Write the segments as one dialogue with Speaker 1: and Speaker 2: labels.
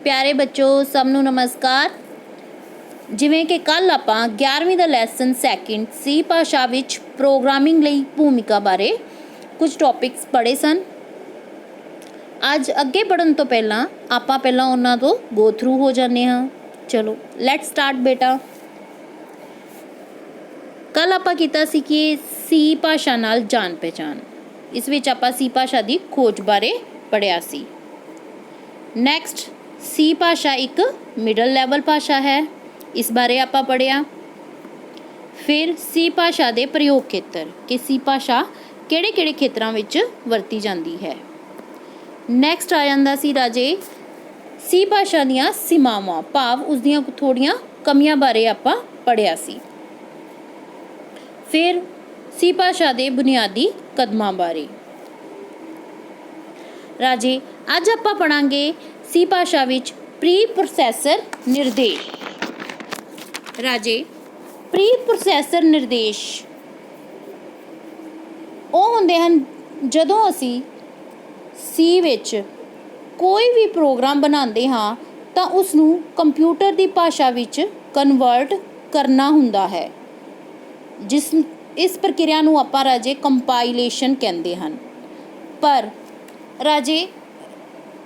Speaker 1: प्यारे बच्चों सबनों नमस्कार। जिवें कि कल आपां 11वीं दा लैसन सैकेंड सी भाषा विच प्रोग्रामिंग लई भूमिका बारे कुछ टॉपिक्स पढ़े सन। अज अगे पढ़न तो पहलां आपां पहलां उन्हां तो गो थ्रू हो जाने हाँ। चलो लैट स्टार्ट बेटा। कल आपां कीता सी कि सी भाषा नाल जान पहचान। इस विच आपां सी भाषा दी खोज बारे पढ़िया सी। नैक्सट सी भाषा एक मिडल लैवल भाषा है, इस बारे आपां पढ़िया। फिर सी भाषा दे प्रयोग खेतर कि सी भाषा किहड़े किहड़े खेतरां विच वरती जांदी है। नैक्सट आ जांदा सी राजे सी भाषा दीआं सीमावां, भाव उस दीआं थोड़ियां कमियां बारे आपां पढ़िया सी। फिर सी भाषा दे बुनियादी कदमां बारे। राजे अज आपां पढ़ांगे सी भाषा विच प्री प्रोसैसर निर्देश। राजे प्री प्रोसैसर निर्देश ਉਹ ਹੁੰਦੇ ਹਨ ਜਦੋਂ ਅਸੀਂ ਸੀ ਵਿੱਚ ਕੋਈ ਵੀ ਪ੍ਰੋਗਰਾਮ ਬਣਾਉਂਦੇ ਹਾਂ ਤਾਂ ਉਸ ਨੂੰ ਕੰਪਿਊਟਰ ਦੀ ਭਾਸ਼ਾ ਵਿੱਚ ਕਨਵਰਟ ਕਰਨਾ ਹੁੰਦਾ ਹੈ। ਇਸ ਪ੍ਰਕਿਰਿਆ ਨੂੰ ਆਪਾਂ ਰਾਜੇ ਕੰਪਾਈਲੇਸ਼ਨ ਕਹਿੰਦੇ ਹਨ। ਪਰ ਰਾਜੇ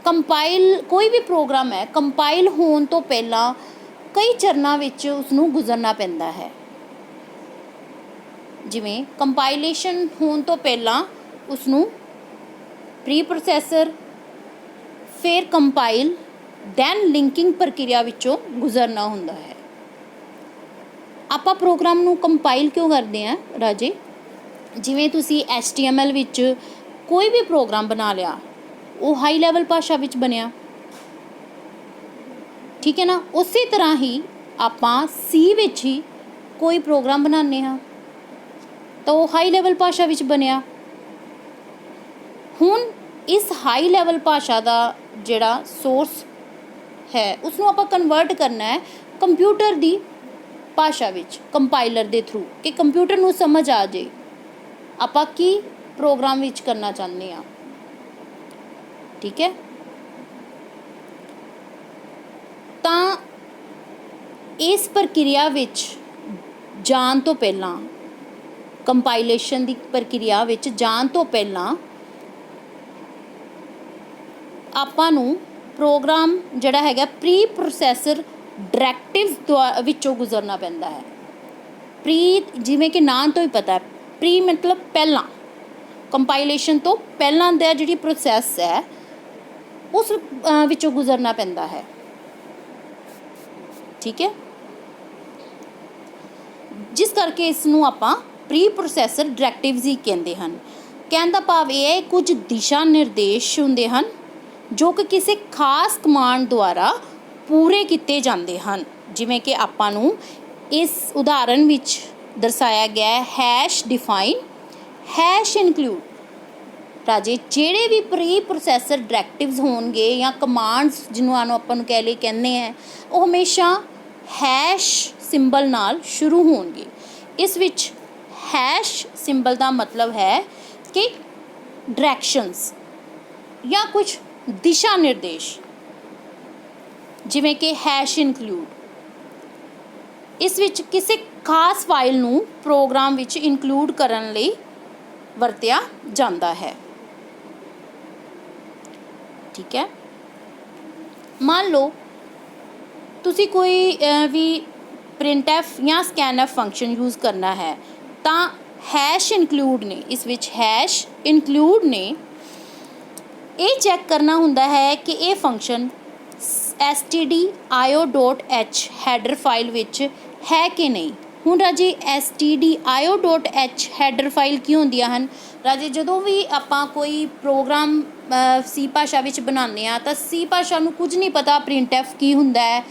Speaker 1: ਕੰਪਾਈਲ ਕੋਈ ਵੀ ਪ੍ਰੋਗਰਾਮ ਹੈ ਕੰਪਾਈਲ ਹੋਣ ਤੋਂ ਪਹਿਲਾਂ ਕਈ ਚਰਨਾਂ ਵਿੱਚ ਉਸ ਨੂੰ ਗੁਜ਼ਰਨਾ ਪੈਂਦਾ ਹੈ। ਜਿਵੇਂ ਕੰਪਾਈਲੇਸ਼ਨ ਹੋਣ ਤੋਂ ਪਹਿਲਾਂ ਉਸ ਨੂੰ ਪ੍ਰੀ ਪ੍ਰੋਸੈਸਰ, ਫਿਰ ਕੰਪਾਈਲ, ਦੈਨ ਲਿੰਕਿੰਗ ਪ੍ਰਕਿਰਿਆ ਵਿੱਚੋਂ ਗੁਜ਼ਰਨਾ ਹੁੰਦਾ ਹੈ। ਆਪਾਂ ਪ੍ਰੋਗਰਾਮ ਨੂੰ ਕੰਪਾਈਲ ਕਿਉਂ ਕਰਦੇ ਹਾਂ ਰਾਜੇ? ਜਿਵੇਂ ਤੁਸੀਂ HTML ਵਿੱਚ ਕੋਈ ਵੀ ਪ੍ਰੋਗਰਾਮ ਬਣਾ ਲਿਆ, ਉਹ ਹਾਈ ਲੈਵਲ ਭਾਸ਼ਾ ਵਿੱਚ ਬਣਿਆ, ਠੀਕ ਹੈ ਨਾ। ਉਸੇ ਤਰ੍ਹਾਂ ਹੀ ਆਪਾਂ ਸੀ ਵਿੱਚ ਹੀ ਕੋਈ ਪ੍ਰੋਗਰਾਮ ਬਣਾਉਂਦੇ ਹਾਂ ਤਾਂ ਉਹ ਹਾਈ ਲੈਵਲ ਭਾਸ਼ਾ ਵਿੱਚ ਬਣਿਆ। ਹੁਣ ਇਸ ਹਾਈ ਲੈਵਲ ਭਾਸ਼ਾ ਦਾ ਜਿਹੜਾ ਸੋਰਸ ਹੈ ਉਸ ਨੂੰ ਆਪਾਂ ਕਨਵਰਟ ਕਰਨਾ ਹੈ ਕੰਪਿਊਟਰ ਦੀ ਭਾਸ਼ਾ ਵਿੱਚ ਕੰਪਾਈਲਰ ਦੇ ਥਰੂ, ਕਿ ਕੰਪਿਊਟਰ ਨੂੰ ਸਮਝ ਆ ਜਾਏ ਆਪਾਂ ਕੀ ਪ੍ਰੋਗਰਾਮ ਵਿੱਚ ਕਰਨਾ ਚਾਹੁੰਦੇ ਹਾਂ, ਠੀਕ ਹੈ। ਤਾਂ ਇਸ ਪ੍ਰਕਿਰਿਆ ਵਿੱਚ ਜਾਣ ਤੋਂ ਪਹਿਲਾਂ, ਕੰਪਾਈਲੇਸ਼ਨ ਦੀ ਪ੍ਰਕਿਰਿਆ ਵਿੱਚ ਜਾਣ ਤੋਂ ਪਹਿਲਾਂ ਆਪਾਂ ਨੂੰ ਪ੍ਰੋਗਰਾਮ ਜਿਹੜਾ ਹੈਗਾ ਪ੍ਰੀ ਪ੍ਰੋਸੈਸਰ ਡਾਇਰੈਕਟਿਵਸ ਵਿੱਚੋਂ ਗੁਜ਼ਰਨਾ ਪੈਂਦਾ ਹੈ। ਪ੍ਰੀ ਜਿਵੇਂ ਕਿ ਨਾਂ ਤੋਂ ਹੀ ਪਤਾ, ਪ੍ਰੀ ਮਤਲਬ ਪਹਿਲਾਂ, ਕੰਪਾਈਲੇਸ਼ਨ ਤੋਂ ਪਹਿਲਾਂ ਦਾ ਜਿਹੜੀ ਪ੍ਰੋਸੈਸ ਹੈ ਉਸ ਵਿੱਚੋਂ ਗੁਜ਼ਰਨਾ ਪੈਂਦਾ ਹੈ, ਠੀਕ ਹੈ। ਜਿਸ ਕਰਕੇ ਇਸ ਨੂੰ ਆਪਾਂ ਪ੍ਰੀ ਪ੍ਰੋਸੈਸਰ ਡਾਇਰੈਕਟਿਵਸ ਹੀ ਕਹਿੰਦੇ ਹਨ। ਕਹਿਣ ਦਾ ਭਾਵ ਇਹ ਹੈ ਕੁਝ ਦਿਸ਼ਾ ਨਿਰਦੇਸ਼ ਹੁੰਦੇ ਹਨ ਜੋ ਕਿ ਕਿਸੇ ਖਾਸ ਕਮਾਂਡ ਦੁਆਰਾ ਪੂਰੇ ਕੀਤੇ ਜਾਂਦੇ ਹਨ। ਜਿਵੇਂ ਕਿ ਆਪਾਂ ਨੂੰ ਇਸ ਉਦਾਹਰਨ ਵਿੱਚ ਦਰਸਾਇਆ ਗਿਆ ਹੈ ਹੈਸ਼ ਡਿਫਾਈਨ, ਹੈਸ਼ ਇਨਕਲੂਡ। ਰਾਜੇ ਜਿਹੜੇ ਵੀ ਪ੍ਰੀ ਪ੍ਰੋਸੈਸਰ ਡਾਇਰੈਕਟਿਵਸ ਹੋਣਗੇ ਜਾਂ ਕਮਾਂਡਸ ਜਿਹਨੂੰ ਆਪਾਂ ਨੂੰ ਕਹਿੰਦੇ ਹੈ, ਉਹ ਹਮੇਸ਼ਾ ਹੈਸ਼ ਸਿੰਬਲ ਨਾਲ ਸ਼ੁਰੂ ਹੋਣਗੇ। ਇਸ ਵਿੱਚ ਹੈਸ਼ ਸਿੰਬਲ ਦਾ ਮਤਲਬ ਹੈ ਕਿ ਡਾਇਰੈਕਸ਼ਨਸ ਜਾਂ ਕੁਝ ਦਿਸ਼ਾ ਨਿਰਦੇਸ਼, ਜਿਵੇਂ ਕਿ ਹੈਸ਼ ਇਨਕਲੂਡ। ਇਸ ਵਿੱਚ ਕਿਸੇ ਖਾਸ ਫਾਈਲ ਨੂੰ ਪ੍ਰੋਗਰਾਮ ਵਿੱਚ ਇਨਕਲੂਡ ਕਰਨ ਲਈ ਵਰਤਿਆ ਜਾਂਦਾ ਹੈ, ਠੀਕ ਹੈ। ਮੰਨ ਲਓ ਤੁਸੀਂ ਕੋਈ ਵੀ ਪ੍ਰਿੰਟਐਫ ਜਾਂ ਸਕੈਨਐਫ ਫੰਕਸ਼ਨ ਯੂਜ਼ ਕਰਨਾ ਹੈ ਤਾਂ ਹੈਸ਼ ਇਨਕਲੂਡ ਨੇ, ਇਸ ਵਿੱਚ ਹੈਸ਼ ਇਨਕਲੂਡ ਨੇ ਇਹ ਚੈੱਕ ਕਰਨਾ ਹੁੰਦਾ ਹੈ ਕਿ ਇਹ ਫੰਕਸ਼ਨ stdio.h ਹੈਡਰ ਫਾਈਲ ਵਿੱਚ ਹੈ ਕਿ ਨਹੀਂ। ਹੁਣ ਰਾਜੇ stdio.h ਹੈਡਰ ਫਾਈਲ ਕੀ ਹੁੰਦੀਆਂ ਹਨ? ਰਾਜੇ ਜਦੋਂ ਵੀ ਆਪਾਂ ਕੋਈ ਪ੍ਰੋਗਰਾਮ ਸੀ ਭਾਸ਼ਾ ਵਿੱਚ ਬਣਾਉਂਦੇ ਹਾਂ ਤਾਂ ਸੀ ਭਾਸ਼ਾ ਨੂੰ ਕੁਝ ਨਹੀਂ ਪਤਾ ਪ੍ਰਿੰਟਐਫ ਕੀ ਹੁੰਦਾ ਹੈ,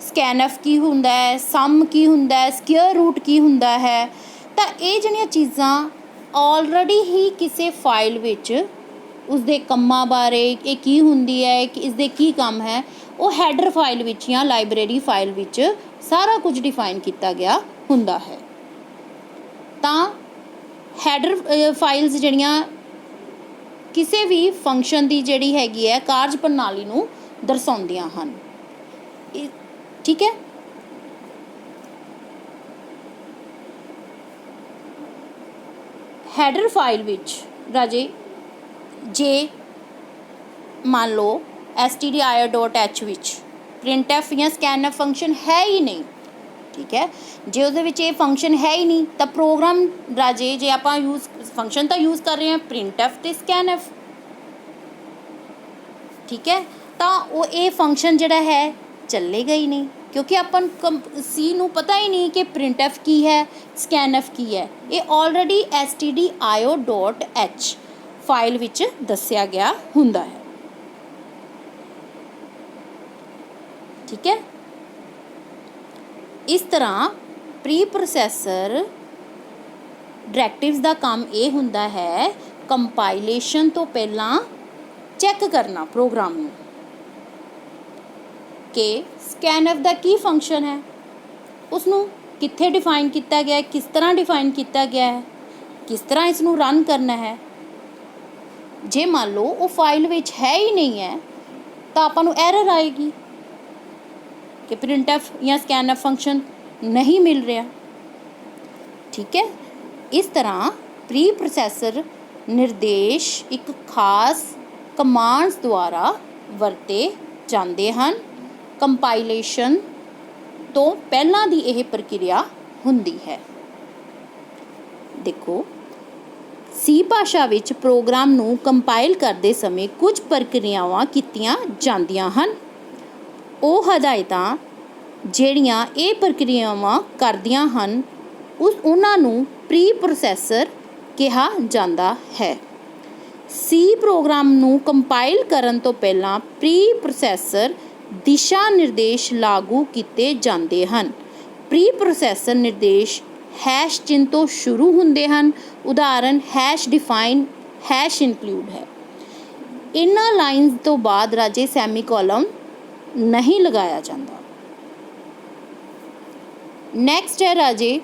Speaker 1: ਸਕੈਨਐਫ ਕੀ ਹੁੰਦਾ ਹੈ, ਸਮ ਕੀ ਹੁੰਦਾ ਹੈ, ਸਕੁਏਅਰ ਰੂਟ ਕੀ ਹੁੰਦਾ ਹੈ। ਤਾਂ ਇਹ ਜਿਹੜੀਆਂ ਚੀਜ਼ਾਂ ਆਲਰੇਡੀ ਹੀ ਕਿਸੇ ਫਾਈਲ ਵਿੱਚ ਉਸਦੇ ਕੰਮਾਂ ਬਾਰੇ, ਇਹ ਕੀ ਹੁੰਦੀ ਹੈ, ਕਿ ਇਸਦੇ ਕੀ ਕੰਮ ਹੈ, ਉਹ ਹੈਡਰ ਫਾਈਲ ਵਿੱਚ ਜਾਂ ਲਾਇਬ੍ਰੇਰੀ ਫਾਈਲ ਵਿੱਚ ਸਾਰਾ ਕੁਝ ਡਿਫਾਈਨ ਕੀਤਾ ਗਿਆ ਹੁੰਦਾ ਹੈ। ਤਾਂ ਹੈਡਰ ਫਾਈਲਸ ਜਿਹੜੀਆਂ ਕਿਸੇ ਵੀ ਫੰਕਸ਼ਨ ਦੀ ਜਿਹੜੀ ਹੈਗੀ ਹੈ ਕਾਰਜ ਪ੍ਰਣਾਲੀ ਨੂੰ ਦਰਸਾਉਂਦੀਆਂ ਹਨ। ਠੀਕ ਹੈ। ਹੈਡਰ ਫਾਈਲ ਵਿੱਚ ਰਾਜੇ ਜੇ ਮੰਨ ਲਓ stdio.h ਵਿੱਚ printf ਜਾਂ scanf ਫੰਕਸ਼ਨ ਹੈ ਹੀ ਨਹੀਂ, ਠੀਕ ਹੈ, ਜੇ ਉਹਦੇ ਵਿੱਚ ਇਹ ਫੰਕਸ਼ਨ ਹੈ ਹੀ ਨਹੀਂ ਤਾਂ ਪ੍ਰੋਗਰਾਮ ਰਾਜੇ ਜੇ ਆਪਾਂ ਫੰਕਸ਼ਨ ਤਾਂ ਯੂਜ਼ ਕਰ ਰਹੇ ਹਾਂ printf ਅਤੇ scanf, ਠੀਕ ਹੈ, ਤਾਂ ਉਹ ਇਹ ਫੰਕਸ਼ਨ ਜਿਹੜਾ ਹੈ ਚੱਲੇਗਾ ਹੀ ਨਹੀਂ, ਕਿਉਂਕਿ ਆਪਾਂ ਸੀ ਨੂੰ ਪਤਾ ਹੀ ਨਹੀਂ ਕਿ printf ਕੀ ਹੈ, scanf ਕੀ ਹੈ। ਇਹ ਆਲਰੇਡੀ stdio.h ਫਾਈਲ ਵਿੱਚ ਦੱਸਿਆ ਗਿਆ ਹੁੰਦਾ ਹੈ। ਠੀਕ ਹੈ। ਇਸ ਤਰ੍ਹਾਂ ਪ੍ਰੀ ਪ੍ਰੋਸੈਸਰ ਡਾਇਰੈਕਟਿਵਸ ਦਾ ਕੰਮ ਇਹ ਹੁੰਦਾ ਹੈ ਕੰਪਾਈਲੇਸ਼ਨ ਤੋਂ ਪਹਿਲਾਂ ਚੈੱਕ ਕਰਨਾ ਪ੍ਰੋਗਰਾਮ ਨੂੰ ਕਿ scanf ਦਾ ਕੀ ਫੰਕਸ਼ਨ ਹੈ, ਉਸ ਨੂੰ ਕਿੱਥੇ ਡਿਫਾਈਨ ਕੀਤਾ ਗਿਆ ਹੈ, ਕਿਸ ਤਰ੍ਹਾਂ ਡਿਫਾਈਨ ਕੀਤਾ ਗਿਆ ਹੈ, ਕਿਸ ਤਰ੍ਹਾਂ ਇਸ ਨੂੰ ਰਨ ਕਰਨਾ ਹੈ। ਜੇ ਮੰਨ ਲਓ ਉਹ ਫਾਈਲ ਵਿੱਚ ਹੈ ਹੀ ਨਹੀਂ ਹੈ ਤਾਂ ਆਪਾਂ ਨੂੰ ਐਰਰ ਆਏਗੀ ਕਿ printf ਜਾਂ scanf ਫੰਕਸ਼ਨ ਨਹੀਂ ਮਿਲ ਰਿਹਾ। ਠੀਕ ਹੈ। ਇਸ ਤਰ੍ਹਾਂ ਪ੍ਰੀ ਪ੍ਰੋਸੈਸਰ ਨਿਰਦੇਸ਼ ਇੱਕ ਖਾਸ ਕਮਾਂਡਸ ਦੁਆਰਾ ਵਰਤੇ ਜਾਂਦੇ ਹਨ। ਕੰਪਾਈਲੇਸ਼ਨ ਤੋਂ ਪਹਿਲਾਂ ਦੀ ਇਹ ਪ੍ਰਕਿਰਿਆ ਹੁੰਦੀ ਹੈ। ਦੇਖੋ, ਸੀ ਭਾਸ਼ਾ ਵਿੱਚ ਪ੍ਰੋਗਰਾਮ ਨੂੰ ਕੰਪਾਈਲ ਕਰਦੇ ਸਮੇਂ ਕੁਝ ਪ੍ਰਕਿਰਿਆਵਾਂ ਕੀਤੀਆਂ ਜਾਂਦੀਆਂ ਹਨ। ਉਹ ਹਦਾਇਤਾਂ ਜਿਹੜੀਆਂ ਇਹ ਪ੍ਰਕਿਰਿਆਵਾਂ ਕਰਦੀਆਂ ਹਨ ਉਹਨਾਂ ਨੂੰ ਪ੍ਰੀ ਪ੍ਰੋਸੈਸਰ ਕਿਹਾ ਜਾਂਦਾ ਹੈ। ਸੀ ਪ੍ਰੋਗਰਾਮ ਨੂੰ ਕੰਪਾਈਲ ਕਰਨ ਤੋਂ ਪਹਿਲਾਂ ਪ੍ਰੀ ਪ੍ਰੋਸੈਸਰ ਦਿਸ਼ਾ ਨਿਰਦੇਸ਼ ਲਾਗੂ ਕੀਤੇ ਜਾਂਦੇ ਹਨ। ਪ੍ਰੀ ਪ੍ਰੋਸੈਸਰ ਨਿਰਦੇਸ਼ ਹੈਸ਼ ਚਿੰਨ੍ਹ ਤੋਂ ਸ਼ੁਰੂ ਹੁੰਦੇ ਹਨ। ਉਦਾਹਰਨ #define #include ਹੈ। ਇਹਨਾਂ ਲਾਈਨਸ ਤੋਂ ਬਾਅਦ ਰਾਜੇ ਸੈਮੀਕੋਲਨ ਨਹੀਂ ਲਗਾਇਆ ਜਾਂਦਾ। ਨੈਕਸਟ ਹੈ ਰਾਜੇ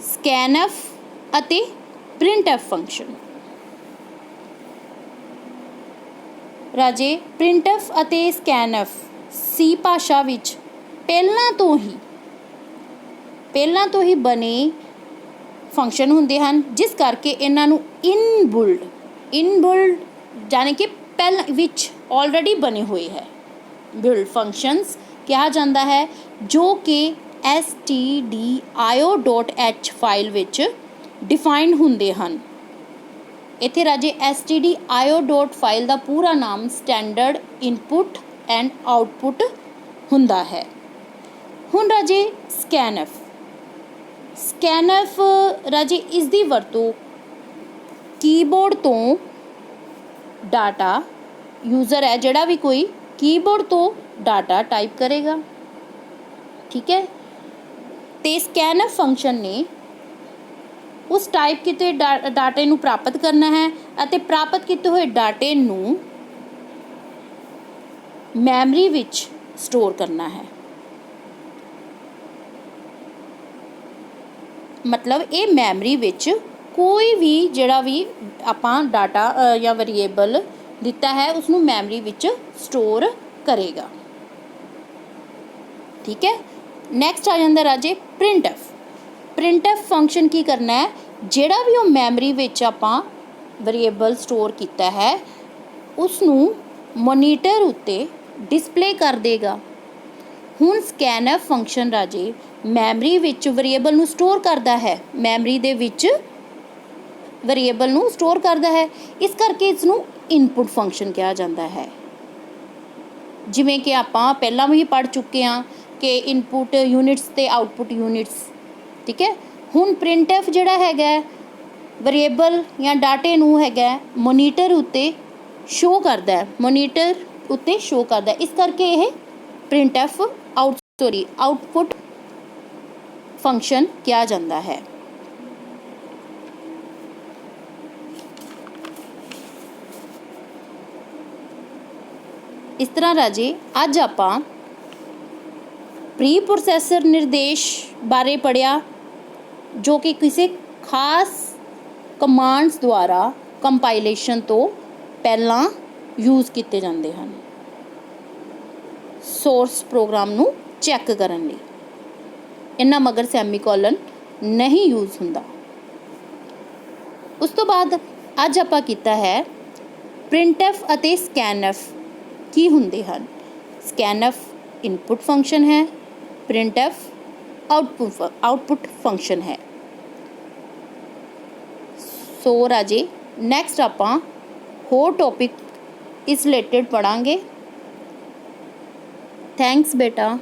Speaker 1: scanf ਅਤੇ printf ਫੰਕਸ਼ਨ। ਰਾਜੇ printf ਅਤੇ scanf ਸੀ ਭਾਸ਼ਾ ਵਿੱਚ ਪਹਿਲਾਂ ਤੋਂ ਹੀ ਬਣੇ ਫੰਕਸ਼ਨ ਹੁੰਦੇ ਹਨ, ਜਿਸ ਕਰਕੇ ਇਹਨਾਂ ਨੂੰ ਇਨਬਿਲਡ ਯਾਨੀ ਕਿ ਪਹਿਲਾਂ ਵਿੱਚ ਆਲਰੇਡੀ ਬਣੇ ਹੋਏ ਹੈ ਬਿਲਡ ਫੰਕਸ਼ਨਸ ਕਿਹਾ ਜਾਂਦਾ ਹੈ, ਜੋ ਕਿ stdio.h ਫਾਈਲ ਵਿੱਚ ਡਿਫਾਈਨਡ ਹੁੰਦੇ ਹਨ। ਇੱਥੇ ਰਾਜੇ stdio. ਫਾਈਲ ਦਾ ਪੂਰਾ ਨਾਮ ਸਟੈਂਡਰਡ ਇਨਪੁਟ ਐਂਡ ਆਊਟਪੁੱਟ ਹੁੰਦਾ ਹੈ। ਹੁਣ ਰਾਜੇ scanf ਰਾਜੇ ਇਸ ਦੀ ਵਰਤੋਂ ਕੀਬੋਰਡ ਤੋਂ ਡਾਟਾ ਯੂਜ਼ਰ ਹੈ ਜਿਹੜਾ ਵੀ ਕੋਈ ਕੀਬੋਰਡ ਤੋਂ ਡਾਟਾ ਟਾਈਪ ਕਰੇਗਾ। ਠੀਕ ਹੈ। ਤੇ scanf ਫੰਕਸ਼ਨ ਨੇ ਉਸ ਟਾਈਪ ਕੀਤੇ ਡਾਟੇ ਨੂੰ ਪ੍ਰਾਪਤ ਕਰਨਾ ਹੈ ਅਤੇ ਪ੍ਰਾਪਤ ਕੀਤੇ ਹੋਏ ਡਾਟੇ ਨੂੰ ਮੈਮਰੀ ਵਿੱਚ ਸਟੋਰ ਕਰਨਾ ਹੈ। ਮਤਲਬ ਇਹ ਮੈਮਰੀ ਵਿੱਚ ਕੋਈ ਵੀ ਜਿਹੜਾ ਵੀ ਆਪਾਂ ਡਾਟਾ ਜਾਂ ਵੇਰੀਏਬਲ ਦਿੱਤਾ ਹੈ ਉਸਨੂੰ ਮੈਮਰੀ ਵਿੱਚ ਸਟੋਰ ਕਰੇਗਾ। ਠੀਕ ਹੈ। ਨੈਕਸਟ ਆ ਜਾਂਦਾ ਰਾਜੇ printf ਫੰਕਸ਼ਨ ਕੀ ਕਰਨਾ ਹੈ, ਜਿਹੜਾ ਵੀ ਉਹ ਮੈਮਰੀ ਵਿੱਚ ਆਪਾਂ ਵੇਰੀਏਬਲ ਸਟੋਰ ਕੀਤਾ ਹੈ ਉਸ ਨੂੰ ਮੋਨੀਟਰ ਉੱਤੇ ਡਿਸਪਲੇ ਕਰ ਦੇਗਾ। ਹੁਣ scanf ਫੰਕਸ਼ਨ ਰਾਜੇ ਮੈਮਰੀ ਵਿੱਚ ਵੇਰੀਏਬਲ ਨੂੰ ਸਟੋਰ ਕਰਦਾ ਹੈ, ਮੈਮਰੀ ਦੇ ਵਿੱਚ ਵੇਰੀਏਬਲ ਨੂੰ ਸਟੋਰ ਕਰਦਾ ਹੈ, ਇਸ ਕਰਕੇ ਇਸ ਨੂੰ ਇਨਪੁਟ ਫੰਕਸ਼ਨ ਕਿਹਾ ਜਾਂਦਾ ਹੈ। ਜਿਵੇਂ ਕਿ ਆਪਾਂ ਪਹਿਲਾਂ ਵੀ ਪੜ੍ਹ ਚੁੱਕੇ ਹਾਂ ਕਿ ਇਨਪੁਟ ਯੂਨਿਟਸ ਅਤੇ ਆਊਟਪੁੱਟ ਯੂਨਿਟਸ। ਠੀਕ ਹੈ। ਹੁਣ printf ਜਿਹੜਾ ਹੈਗਾ ਵੇਰੀਏਬਲ ਜਾਂ ਡਾਟੇ ਨੂੰ ਹੈਗਾ ਮੋਨੀਟਰ ਉੱਤੇ ਸ਼ੋ ਕਰਦਾ ਹੈ, ਇਸ ਕਰਕੇ ਇਹ printf ਆਊਟਪੁੱਟ ਫੰਕਸ਼ਨ ਕਿਹਾ ਜਾਂਦਾ ਹੈ। ਇਸ ਤਰ੍ਹਾਂ ਰਾਜੇ ਅੱਜ ਆਪਾਂ ਪ੍ਰੀ ਪ੍ਰੋਸੈਸਰ ਨਿਰਦੇਸ਼ ਬਾਰੇ ਪੜ੍ਹਿਆ, ਜੋ ਕਿ ਕਿਸੇ ਖਾਸ ਕਮਾਂਡਸ ਦੁਆਰਾ ਕੰਪਾਈਲੇਸ਼ਨ ਤੋਂ ਪਹਿਲਾਂ ਯੂਜ਼ ਕੀਤੇ ਜਾਂਦੇ ਹਨ। ਸੋਰਸ ਪ੍ਰੋਗਰਾਮ ਨੂੰ ਚੈੱਕ ਕਰਨ ਲਈ। ਇਹਨਾਂ ਮਗਰ ਸੈਮੀਕੋਲਨ ਨਹੀਂ ਯੂਜ਼ ਹੁੰਦਾ। ਉਸ ਤੋਂ ਬਾਅਦ ਅੱਜ ਆਪਾਂ ਕੀਤਾ ਹੈ ਪ੍ਰਿੰਟਐਫ ਅਤੇ ਸਕੈਨਐਫ ਕੀ ਹੁੰਦੇ ਹਨ। ਸਕੈਨਐਫ ਇਨਪੁਟ ਫੰਕਸ਼ਨ ਹੈ, ਪ੍ਰਿੰਟਐਫ ਆਊਟਪੁੱਟ ਫੰਕਸ਼ਨ ਹੈ। ਸੋ ਰਾਜੇ ਨੈਕਸਟ ਆਪਾਂ ਹੋਰ ਟੌਪਿਕ ਇਸ ਰਿਲੇਟਡ ਪੜ੍ਹਾਂਗੇ। ਥੈਂਕਸ ਬੇਟਾ।